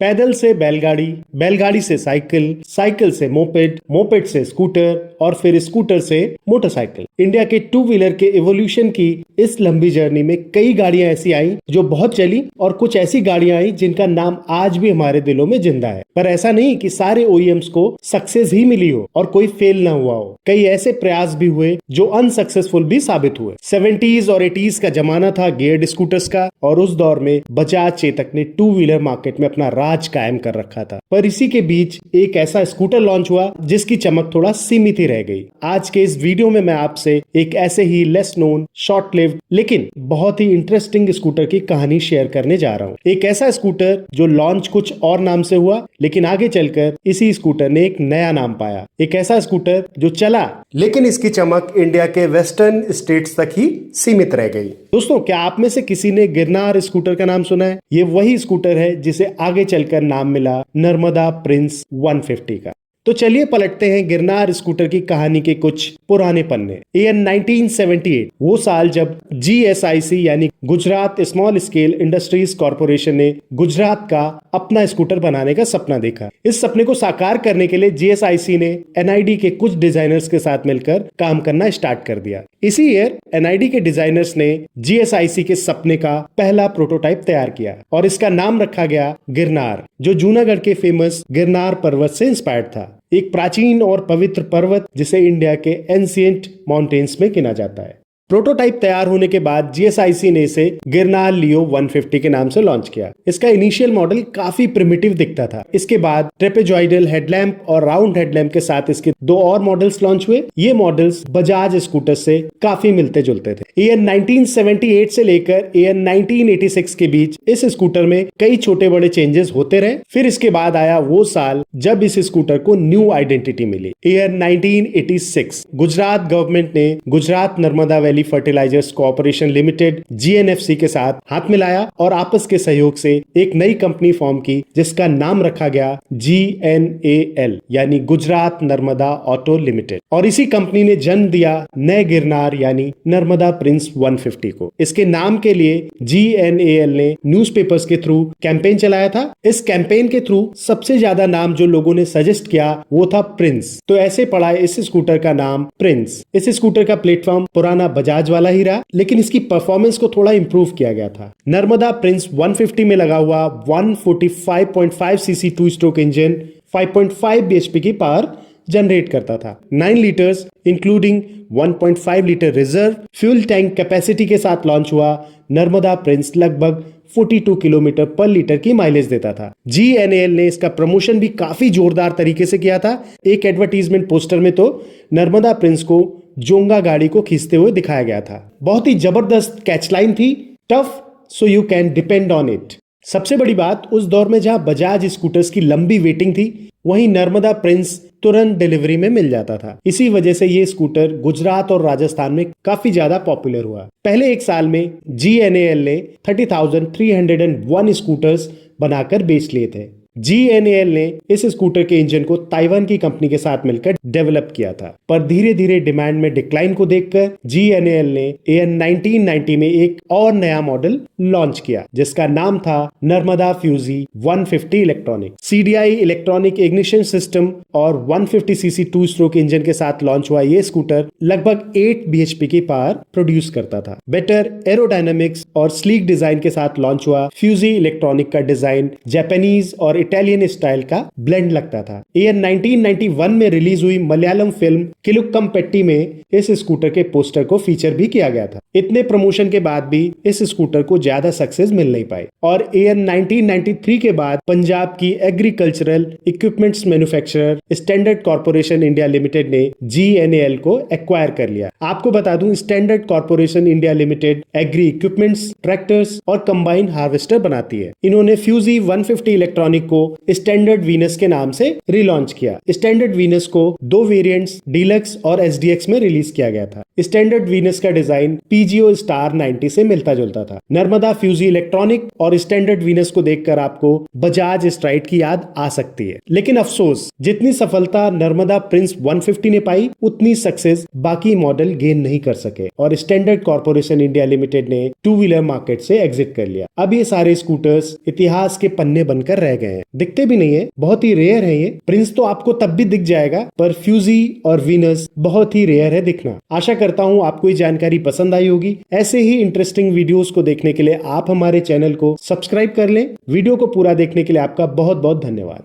पैदल से बैलगाड़ी, बैलगाड़ी से साइकिल, साइकिल से मोपेड, मोपेड से स्कूटर और फिर स्कूटर से मोटरसाइकिल। इंडिया के टू व्हीलर के इवोल्यूशन की इस लंबी जर्नी में कई गाड़ियां ऐसी आई जो बहुत चली और कुछ ऐसी गाड़ियां आई जिनका नाम आज भी हमारे दिलों में जिंदा है। पर ऐसा नहीं कि सारे ओईएम्स को सक्सेस ही मिली हो और कोई फेल ना हुआ हो। कई ऐसे प्रयास भी हुए जो अनसक्सेसफुल भी साबित हुए। 70s और 80s का जमाना था गियर्ड स्कूटर्स का और उस दौर में बजाज चेतक ने टू व्हीलर मार्केट में अपना राज कायम कर रखा था। पर इसी के बीच एक ऐसा स्कूटर लॉन्च हुआ जिसकी चमक थोड़ा सीमित ही रह गई। आज के इस वीडियो में मैं आपसे एक ऐसे ही लेस नोन, शॉर्ट लिव्ड लेकिन बहुत ही इंटरेस्टिंग स्कूटर की कहानी शेयर करने जा रहा हूँ। एक ऐसा स्कूटर जो लॉन्च कुछ और नाम से हुआ लेकिन आगे चलकर इसी स्कूटर ने एक नया नाम पाया। एक ऐसा स्कूटर जो चला लेकिन इसकी चमक इंडिया के वेस्टर्न स्टेट्स तक ही सीमित रह गई। दोस्तों, क्या आप में से किसी ने गिरनार स्कूटर का नाम सुना है? ये वही स्कूटर है जिसे आगे चलकर नाम मिला नर्मदा प्रिंस 150 का। तो चलिए पलटते हैं गिरनार स्कूटर की कहानी के कुछ पुराने पन्ने। ईयर 1978 वो साल जब जीएसआईसी यानी Gujarat small scale industries corporation ने गुजरात का अपना स्कूटर बनाने का सपना देखा। इस सपने को साकार करने के लिए जीएसआईसी ने एनआईडी के कुछ डिजाइनर्स के साथ मिलकर काम करना स्टार्ट कर दिया। इसी ईयर एनआईडी के डिजाइनर्स ने जीएसआईसी के सपने का पहला प्रोटोटाइप तैयार किया और इसका नाम रखा गया गिरनार, जो जूनागढ़ के फेमस गिरनार पर्वत से इंस्पायर्ड था। एक प्राचीन और पवित्र पर्वत जिसे इंडिया के एंशिएंट माउंटेन्स में गिना जाता है। प्रोटोटाइप तैयार होने के बाद जीएसआईसी ने इसे गिरनार लियो 150 के नाम से लॉन्च किया। इसका इनिशियल मॉडल काफी प्रिमिटिव दिखता था। इसके बाद ट्रेपेजॉइडल हेडलैम्प और राउंड हेडलैम्प के साथ इसके दो और मॉडल्स लॉन्च हुए। ये मॉडल्स बजाज स्कूटर से काफी मिलते जुलते थे। ईयर 1978 से लेकर ईयर 1986 के बीच इस स्कूटर में कई छोटे बड़े चेंजेस होते रहे। फिर इसके बाद आया वो साल जब इस स्कूटर को न्यू आइडेंटिटी मिली। ईयर 1986 गुजरात गवर्नमेंट ने Gujarat Narmada valley fertilizers cooperation limited GNFC के साथ हाथ मिलाया और आपस के सहयोग से एक नई कंपनी फॉर्म की जिसका नाम रखा गया जीएनएएल यानी गुजरात नर्मदा ऑटो लिमिटेड। और इसी कंपनी ने जन्म दिया नए गिरनार यानी नर्मदा प्रिंस 150 को। इसके नाम के लिए जीएनएएल ने न्यूज़पेपर्स के थ्रू कैंपेन चलाया था। इस कैंपेन के थ्रू सबसे ज्यादा नाम जो लोगों ने सजेस्ट किया वो था प्रिंस। तो ऐसे पड़ा इस स्कूटर का नाम प्रिंस। इस स्कूटर का प्लेटफॉर्म पुराना बजाज वाला ही रहा लेकिन इसकी परफॉर्मेंस को थोड़ा इंप्रूव किया गया था। नर्मदा प्रिंस 150 में लगा हुआ 145.5 सीसी 2 स्ट्रोक इंजन 5.5 बीएचपी की पावर जनरेट करता था। 9 litres including 1.5 litre reserve fuel tank capacity के साथ लॉन्च हुआ नर्मदा प्रिंस लगभग 42 किलोमीटर पर लीटर की माइलेज देता था। जीएनएल ने इसका प्रमोशन भी काफी जोरदार तरीके से किया था। एक एडवर्टीजमेंट पोस्टर में तो नर्मदा प्रिंस को जोंगा गाड़ी को खींचते हुए दिखाया गया था। बहुत ही जबरदस्त कैचलाइन थी, tough so you can depend on it. सबसे बड़ी बात, उस दौर में जहां बजाज स्कूटर्स की लंबी वेटिंग थी वहीं नर्मदा प्रिंस तुरंत डिलीवरी में मिल जाता था। इसी वजह से ये स्कूटर गुजरात और राजस्थान में काफी ज्यादा पॉपुलर हुआ। पहले एक साल में जीएनएल ने 30,301 स्कूटर्स बनाकर बेच लिए थे। जीएनएल ने इस स्कूटर के इंजन को ताइवान की कंपनी के साथ मिलकर डेवलप किया था। पर धीरे धीरे डिमांड में डिक्लाइन को देखकर जीएनएल ने ईयर 1990 में एक और नया मॉडल लॉन्च किया जिसका नाम था Narmada Fuji 150 electronic. CDI electronic ignition system और 150 सीसी 2 स्ट्रोक इंजन के साथ लॉन्च हुआ ये स्कूटर लगभग 8 बीएचपी की पावर प्रोड्यूस करता था। बेटर एरोडायनामिक्स और स्लीक डिजाइन के साथ लॉन्च हुआ फ्यूजी इलेक्ट्रॉनिक का डिजाइन जापानीज और इटालियन स्टाइल का ब्लेंड लगता था। ईयर 1991 में रिलीज हुई मलयालम फिल्म किलुक्कमपेट्टी में इस स्कूटर के पोस्टर को फीचर भी किया गया था। इतने प्रमोशन के बाद भी इस स्कूटर को ज्यादा सक्सेस मिल नहीं पाई और ईयर 1993 के बाद पंजाब की agricultural equipments manufacturer standard corporation India limited ने जीएनएल को एक्वायर कर लिया। आपको बता दूं, standard corporation India limited agri equipments, tractors और कंबाइन हार्वेस्टर बनाती है। इन्होंने फ्यूजी 150 इलेक्ट्रॉनिक को स्टैंडर्ड वीनस के नाम से रिलॉन्च किया। स्टैंडर्ड वीनस को 2 वेरिएंट्स डीलक्स और एसडीएक्स में रिलीज किया गया था। स्टैंडर्ड वीनस का डिजाइन पीजीओ स्टार 90 से मिलता जुलता था। नर्मदा फ्यूजी इलेक्ट्रॉनिक और स्टैंडर्ड वीनस को देखकर आपको बजाज स्ट्राइड की याद आ सकती है। लेकिन अफसोस, जितनी सफलता नर्मदा प्रिंस 150 ने पाई उतनी सक्सेस बाकी मॉडल गेन नहीं कर सके और स्टैंडर्ड कॉर्पोरेशन इंडिया लिमिटेड ने टू व्हीलर मार्केट से एग्जिट कर लिया। अब ये सारे स्कूटर्स इतिहास के पन्ने बनकर रह गए हैं। दिखते भी नहीं है, बहुत ही रेयर है ये। प्रिंस तो आपको तब भी दिख जाएगा, पर फ्यूजी और वीनस बहुत ही रेयर है दिखना। आशा करता हूँ आपको ये जानकारी पसंद आई होगी। ऐसे ही इंटरेस्टिंग वीडियोस को देखने के लिए आप हमारे चैनल को सब्सक्राइब कर लें। वीडियो को पूरा देखने के लिए आपका बहुत बहुत धन्यवाद।